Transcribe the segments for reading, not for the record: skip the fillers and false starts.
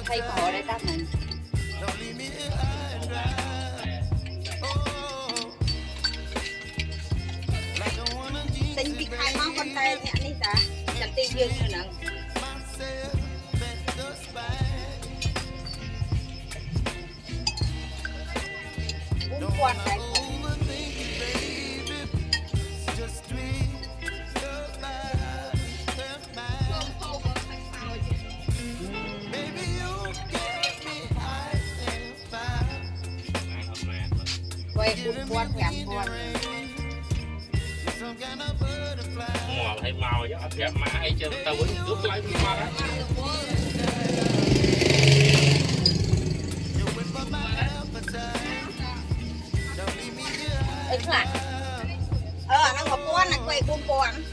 Thay bỏ đây ta mình Tính bị khai máu con tay nhẹ đi ta Chẳng tìm dương nữa nè Bún quan này quay bún quan đẹp quan mò hay màu chứ đẹp mà hay cho tao vẫn cướp lại qua đó ứng lại nó ngọc quan này quay bún quan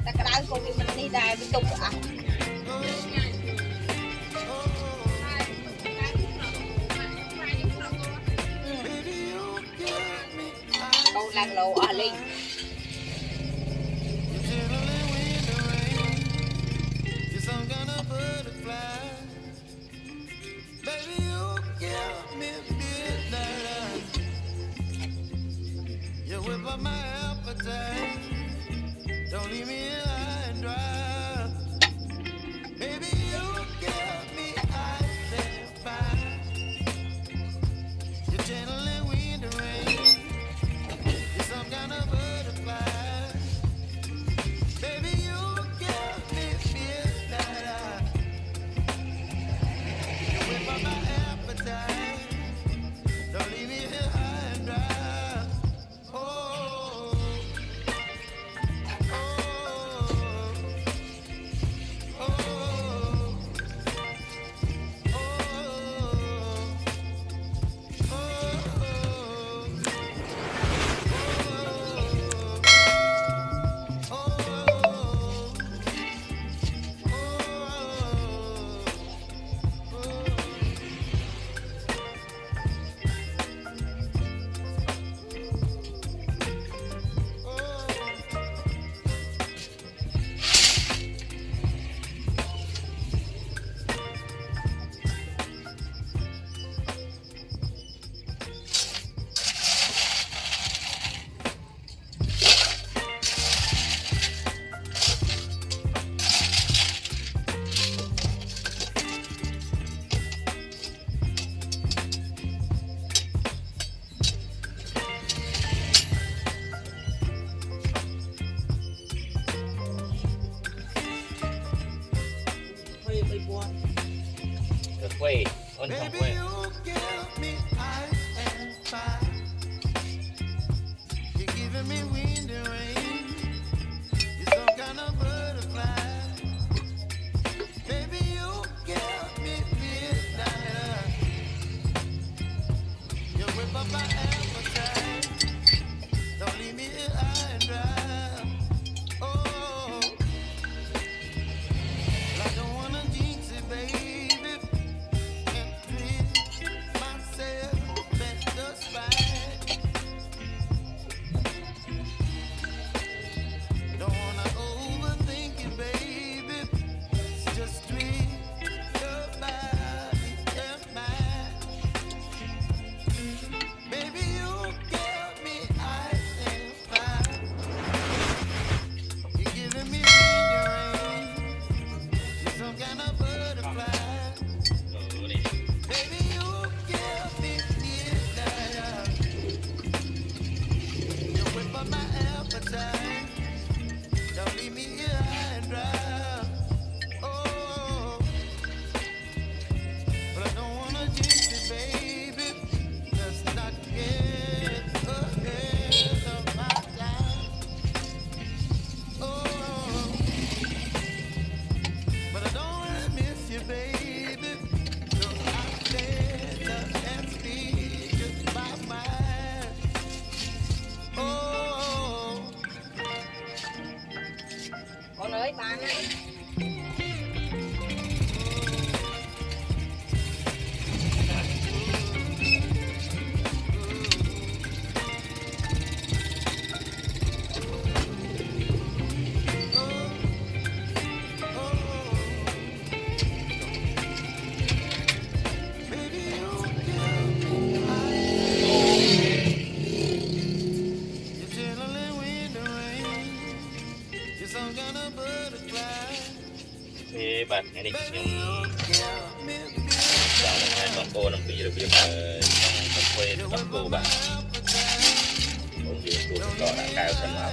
ta cái đau con mình đi đài bị tục à câu lan lộ à linh Don't leave me high and dry. Baby, you give me ice and fire. You're gentle and wind and rain. You're some kind of butterfly. Baby, you give me midnight. You whip up my appetite. Don't leave me high and dry. Oh. quay ơn không quay បាទថ្ងៃនេះខ្ញុំចង់ឲ្យបងប្អូនអំពីរបៀបកាហ្វេរបស់គោបាទខ្ញុំនិយាយគោសកលដាក់កៅសិនមក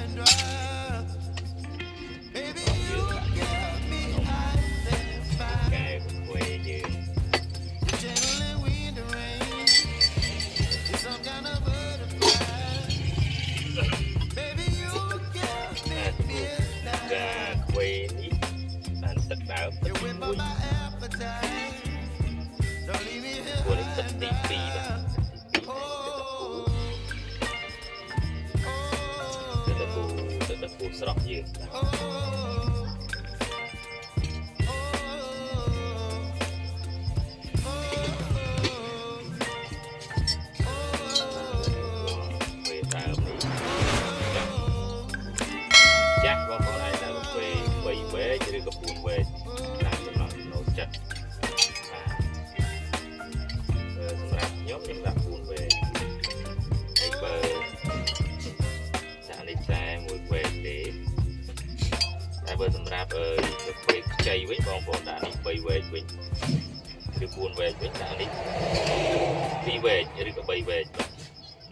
ទឹកដើមទឹកមួយគួរនេះទឹកទី2បាទទឹកគូស្រស់យើងពេលដើមនេះចាស់បងប្អូនឲ្យដើមពេល3វែកឬក៏4វែកតាមចំណង់ចំណូលចិត្តសម្រាប់ខ្ញុំដាក់4វែកហើយបើដាក់នេះតែ1វែកទេតែបើសម្រាប់កាហ្វេខ្ចីវិញបងប្អូនដាក់នេះ3វែកវិញឬ4វែកវិញដាក់នេះ2វែកឬក៏3វែក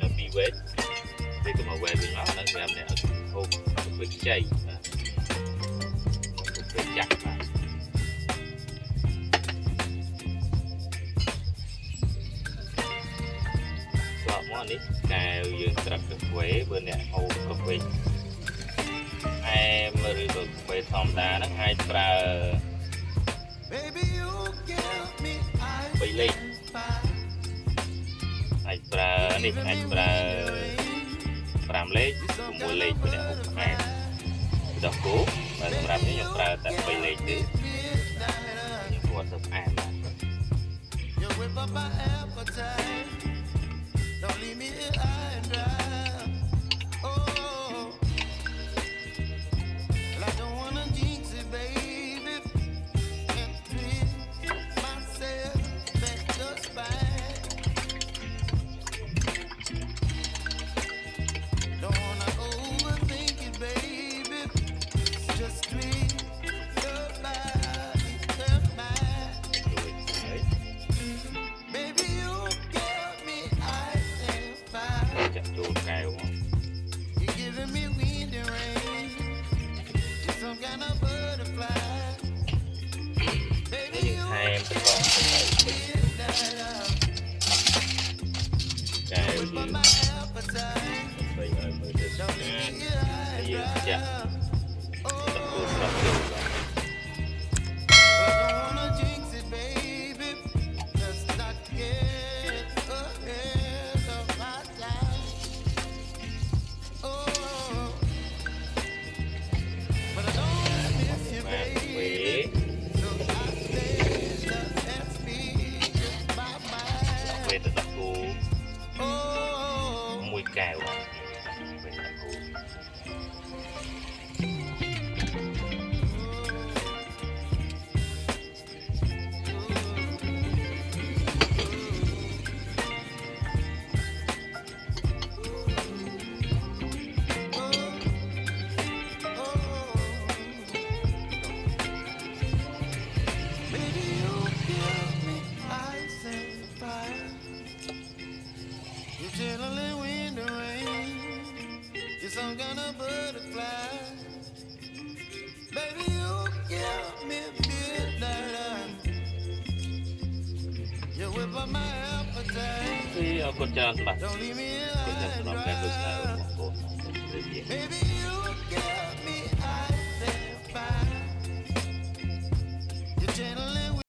នៅ2វែកឬក៏1វែកវិញមកនៅសម្រាប់អ្នកហូបកាហ្វេខ្ចីពេលចាក់បាទស្បមកនេះកែវយើងត្រាក់កាហ្វេបើអ្នកហូបកាហ្វេអែមឬក៏កាហ្វេធម្មតាហ្នឹងអាចប្រើ3លេខអាចប្រើនេះអាចប្រើ5លេខ6លេខបើអ្នកហូបអែមដល់គោបើសម្រាប់នេះខ្ញុំប្រើតែ3លេខទេខ្ញុំគាត់ទៅផ្អែមបាទSome kind of butterfly, baby, you give me midnight. You whip up my appetite. Don't leave me alone.